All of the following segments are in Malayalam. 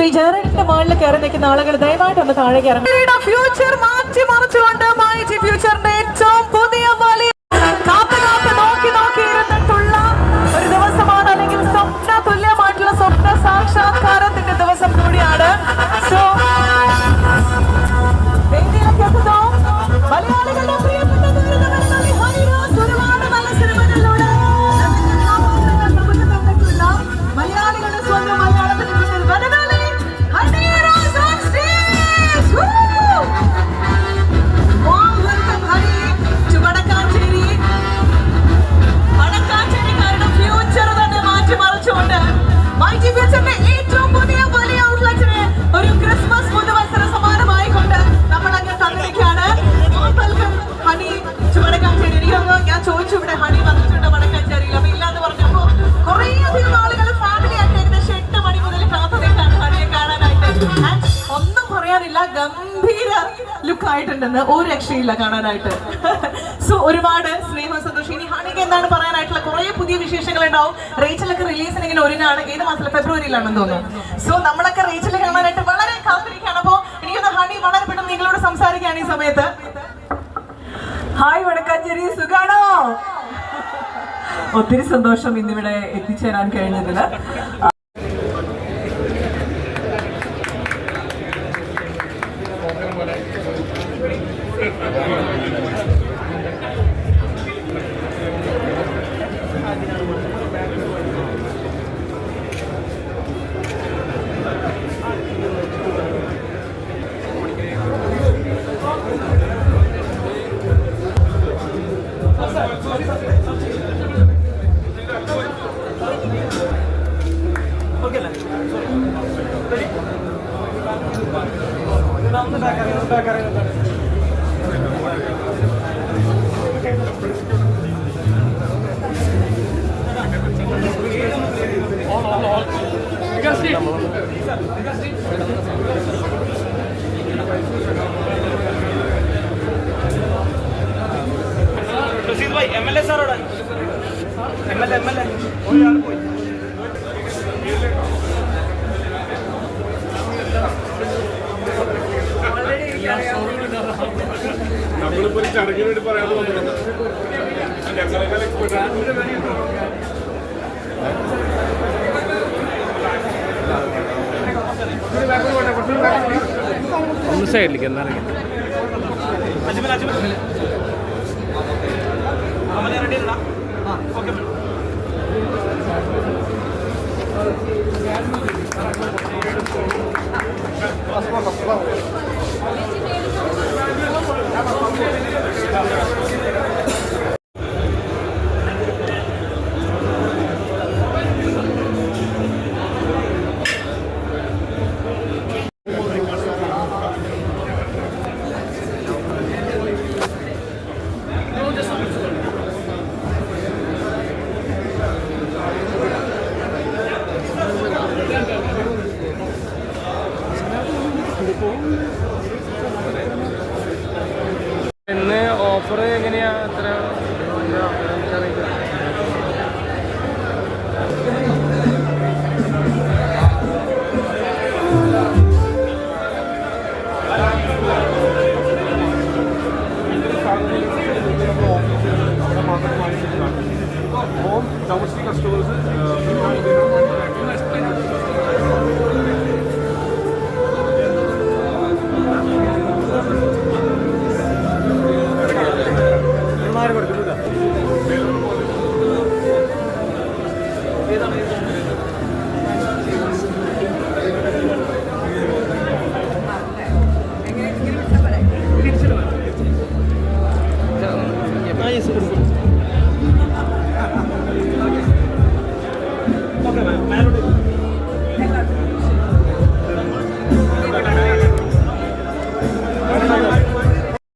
ശ്രീ ജയറാണിന്റെ മുകളിൽ കയറി നിൽക്കുന്ന ആളുകൾ ദയവായിട്ടൊന്ന് താഴേക്ക് ഇറങ്ങും. ഫ്യൂച്ചർ മാറ്റി മറിച്ചുകൊണ്ട് മൈജി ഫ്യൂച്ചറിന്റെ ഏറ്റവും പുതിയ വലിയ കാത്ത് നോക്കി ഇരുന്നിട്ടുള്ള ഒരു ദിവസമാണ്, അല്ലെങ്കിൽ സ്വപ്ന തുല്യമായിട്ടുള്ള സ്വപ്ന സാക്ഷാത്കാരത്തിന്റെ ദിവസം കൂടിയാണ്. സോ മലയാളികളുടെ പ്രിയപ്പെട്ട ഒരുപാട് നല്ല സിനിമകളിലൂടെ മലയാളികളുടെ സ്വന്തം മലയാളത്തിൽ ഏറ്റവും പുതിയ വലിയ ഔട്ട്ലെറ്റിന് ഒരു ക്രിസ്മസ് പുതുവത്സര സമ്മാനമായിക്കൊണ്ട് നമ്മളങ്ങ് തന്നിരിക്കുകയാണ്. ഹണി ചുവടക്കാഞ്ചേരി. ഞാൻ ചോദിച്ചു ഇവിടെ ഹണി വന്നിട്ടുണ്ട് വടക്കാഞ്ചേരിയിൽ, അപ്പൊ ഇല്ലാന്ന് പറഞ്ഞപ്പോ കുറേ അധികം ആളുകൾ ഫാമിലി ആയിട്ട് ഏകദേശം 8 മണി മുതൽ കാത്തുനിൽക്കാണ് ഹണിയെ കാണാനായിട്ട്. ഒന്നും പറയാനില്ല, ഗംഭീര ലുക്ക് ആയിട്ടുണ്ടെന്ന് ഒരു രക്ഷയില്ല കാണാനായിട്ട്. സോ ഒരുപാട് സ്നേഹം സന്തോഷം. ഇനി ഹണിക്ക് എന്താണ് പറയാനായിട്ടുള്ള കുറെ പുതിയ വിശേഷങ്ങൾ ഉണ്ടാവും. റേച്ചലൊക്കെ റിലീസിന് ഇങ്ങനെ ഒരുനാണ്, ഏത് മാസത്തിൽ ഫെബ്രുവരിയിലാണെന്ന് തോന്നുന്നു. സോ നമ്മളൊക്കെ റേച്ചൽ കാണാനായിട്ട് വളരെ കാത്തിരിക്കുകയാണ്. അപ്പോ എനിക്കൊന്ന് ഹണി വളരെ പെട്ടെന്ന് നിങ്ങളോട് സംസാരിക്കുകയാണ് ഈ സമയത്ത്. ഹായ് വടക്കാഞ്ചേരി, സുഖാണോ? ഒത്തിരി സന്തോഷം ഇന്നിവിടെ എത്തിച്ചേരാൻ കഴിഞ്ഞതില്. MLA സാറോട് MLA പോയി നമ്മളിപ്പോ ഒരു ചടങ്ങിന് വേണ്ടി പറയാതെ വന്നിട്ടുണ്ട്. ഒന്ന് സൈഡിലേക്ക് എന്താ ഇന്ന് ഓഫർ എങ്ങനെയാ? എത്ര domestic customers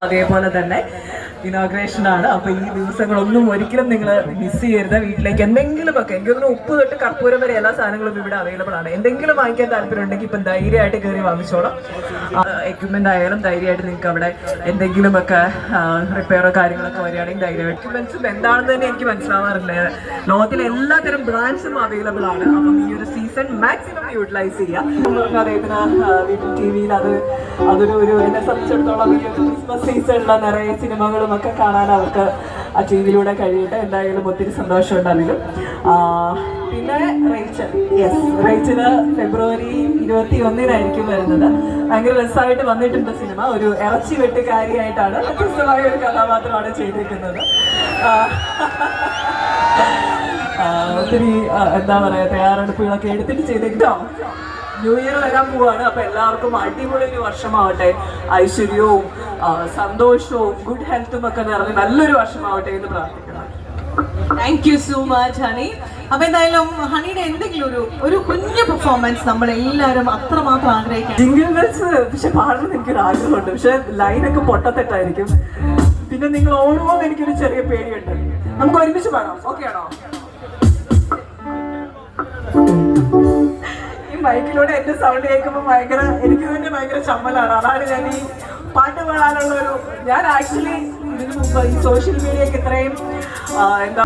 അതേപോലെ തന്നെ ഇനോഗ്രേഷൻ ആണ്. അപ്പൊ ഈ ദിവസങ്ങളൊന്നും ഒരിക്കലും നിങ്ങൾ മിസ് ചെയ്യരുത്. വീട്ടിലേക്ക് എന്തെങ്കിലുമൊക്കെ, എനിക്ക് തോന്നുന്നു ഉപ്പ് തൊട്ട് കർപ്പൂരം വരെ എല്ലാ സാധനങ്ങളും ഇവിടെ അവൈലബിൾ ആണ്. എന്തെങ്കിലും വാങ്ങിക്കാൻ താല്പര്യം ഉണ്ടെങ്കിൽ ഇപ്പം ധൈര്യമായിട്ട് കയറി വാങ്ങിച്ചോളാം. എക്യുപ്മെന്റ് ആയാലും ധൈര്യമായിട്ട് നിങ്ങൾക്ക് അവിടെ എന്തെങ്കിലുമൊക്കെ റിപ്പയറോ കാര്യങ്ങളൊക്കെ വരികയാണെങ്കിൽ ധൈര്യമായിട്ട്. എക്യുപ്മെന്റ്സും എന്താണെന്ന് തന്നെ എനിക്ക് മനസ്സിലാവാറില്ല. ലോകത്തിലെ എല്ലാത്തരം ബ്രാൻഡ്സും അവൈലബിൾ ആണ്. അപ്പം ഈ ഒരു സീസൺ മാക്സിമം യൂട്ടിലൈസ് ചെയ്യുക. അദ്ദേഹത്തിന് വീട്ടിൽ ടി-വിയിൽ അതൊരു എന്നെ സംബന്ധിച്ചിടത്തോളം ഈ ഒരു ക്രിസ്മസ് സീസണിലെ നിറയെ സിനിമകളും ഒക്കെ കാണാൻ അവർക്ക് ആ ടി വിയിലൂടെ കഴിയട്ടെ. എന്തായാലും ഒത്തിരി സന്തോഷമുണ്ട് അതിലും. പിന്നെ റേച്ചല് ഫെബ്രുവരി 21-നായിരിക്കും വരുന്നത്. ഭയങ്കര രസമായിട്ട് വന്നിട്ടുണ്ട് സിനിമ. ഒരു ഇറച്ചി വെട്ടുകാരിയായിട്ടാണ്, വ്യത്യസ്തമായ ഒരു കഥാപാത്രമാണ് ചെയ്തിരിക്കുന്നത്. ഒത്തിരി എന്താ പറയാ, തയ്യാറെടുപ്പുകളൊക്കെ എടുത്തിട്ട് ചെയ്തേക്കോ. ന്യൂ ഇയർ വരാൻ പോവാണ്. അപ്പൊ എല്ലാവർക്കും അടിപൊളി ഒരു വർഷമാവട്ടെ. ഐശ്വര്യവും സന്തോഷവും ഗുഡ് ഹെൽത്തും ഒക്കെ നിറഞ്ഞ് നല്ലൊരു വർഷമാവട്ടെ എന്ന് പ്രാർത്ഥിക്കണം. Thank you so much honey. അപ്പൊ എന്തായാലും ഹണിയുടെ എന്തെങ്കിലും ഒരു കുഞ്ഞു പെർഫോമൻസ് നമ്മൾ എല്ലാവരും അത്രമാത്രം ആഗ്രഹിക്കാം. ജിംഗിൾ ബെൽസ് പക്ഷെ പാടണമെന്ന് എനിക്കൊരു ആഗ്രഹമുണ്ട്. പക്ഷെ ലൈനൊക്കെ പൊട്ടത്തെട്ടായിരിക്കും. പിന്നെ നിങ്ങൾ ഓടുമ്പോൾ എനിക്കൊരു ചെറിയ പേടിയുണ്ട്. നമുക്ക് ഒരുമിച്ച് പാടാം, ഓക്കെ ആണോ? മൈക്കിലൂടെ എന്റെ സൗണ്ട് കേൾക്കുമ്പോൾ എനിക്ക് തന്നെ ഭയങ്കര ചമ്മലാണ്. അതാണ് ഞാൻ ഈ പാട്ട് പാടാനുള്ള ഞാൻ ആക്ച്വലി ഇതിനു മുമ്പ് ഈ സോഷ്യൽ മീഡിയക്ക് ഇത്രയും എന്താ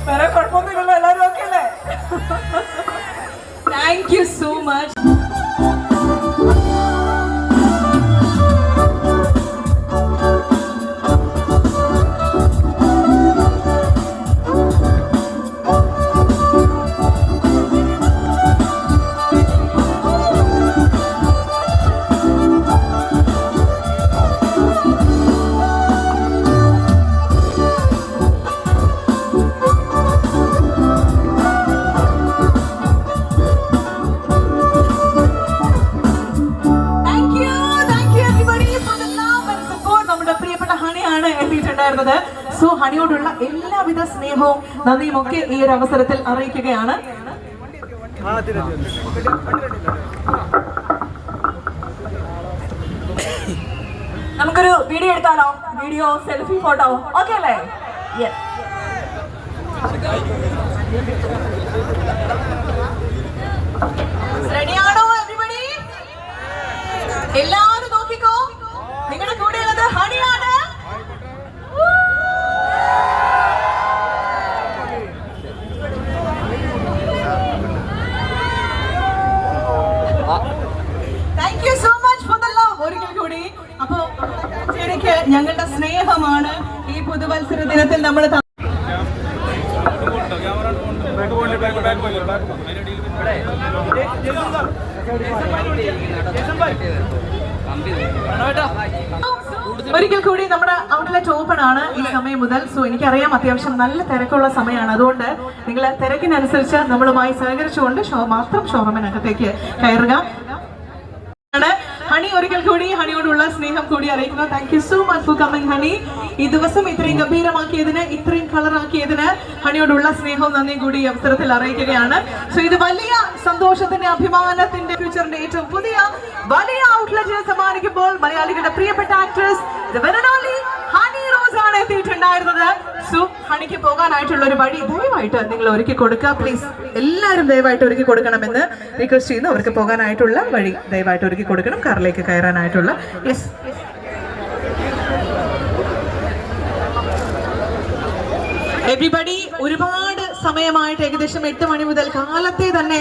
വേറെ കുഴപ്പമൊന്നുമില്ലല്ലോ, എല്ലാവരും ഓക്കെ അല്ലേ? Thank you so much. So ഹണിയോടുള്ള എല്ലാവിധ സ്നേഹവും നന്ദിയും ഒക്കെ ഈ ഒരു അവസരത്തിൽ അറിയിക്കുകയാണ്. നമുക്കൊരു വീഡിയോ എടുത്താലോ? വീഡിയോ, സെൽഫി, ഫോട്ടോ ഓക്കെ അല്ലേ? യെസ്. റെഡിയാണോ എവരിബഡി? എല്ലാവരും നോക്കിക്കോ, നിങ്ങളുടെ കൂടെയുള്ളത് ഹണിയാണ്. Thank you so much for the love. ഒരിക്കൽ കൂടി അപ്പോ ഞങ്ങളുടെ സ്നേഹമാണ് ഈ പുതുവത്സര ദിനത്തിൽ നമ്മൾ ഒരിക്കൽ കൂടി നമ്മുടെ ഔട്ട്ലെറ്റ് ഓപ്പൺ ആണ് ഈ സമയം മുതൽ. സോ എനിക്കറിയാം അത്യാവശ്യം നല്ല തിരക്കുള്ള സമയമാണ്. അതുകൊണ്ട് നിങ്ങൾ തിരക്കിനനുസരിച്ച് നമ്മളുമായി സഹകരിച്ചുകൊണ്ട് മാത്രം ഷോറൂമിനകത്തേക്ക് കയറുക. ഹണി ഒരിക്കൽ കൂടി ഹണിയോടുള്ള സ്നേഹം കൂടി അറിയിക്കുന്നു. Thank you so much for coming honey. ഈ ദിവസം ഇത്രയും ഗംഭീരമാക്കിയതിന്, ഇത്രയും കളറാക്കിയതിന് ഹണിയോടുള്ള സ്നേഹവും നന്ദിയും കൂടി ഈ അവസരത്തിൽ അറിയിക്കുകയാണ്. സോ ഇത് വലിയ സന്തോഷത്തിന്റെ, അഭിമാനത്തിന്റെ, ഫ്യൂച്ചറിന്റെ ഏറ്റവും പുതിയ വലിയ ഔട്ട്ലെറ്റിനെ സമ്മാനിക്കുമ്പോൾ മലയാളികളുടെ പ്രിയപ്പെട്ട ആക്ട്രസ് ഹണി റോസ് ആണ് എത്തിയിട്ടുണ്ടായിരുന്നത്. സോ ഹണിക്ക് പോകാനായിട്ടുള്ള ഒരു വഴി ദയവായിട്ട് നിങ്ങൾ ഒരുക്കി കൊടുക്കുക പ്ലീസ്. എല്ലാവരും ദയവായിട്ട് ഒരുക്കി കൊടുക്കണമെന്ന് റിക്വസ്റ്റ് ചെയ്യുന്നു. അവർക്ക് പോകാനായിട്ടുള്ള വഴി ദയവായിട്ട് ഒരുക്കി കൊടുക്കണം, കാറിലേക്ക് കയറാനായിട്ടുള്ള. Yes, everybody. ഒരുപാട് സമയമായിട്ട് ഏകദേശം 8 മണി മുതൽ കാലത്തെ തന്നെ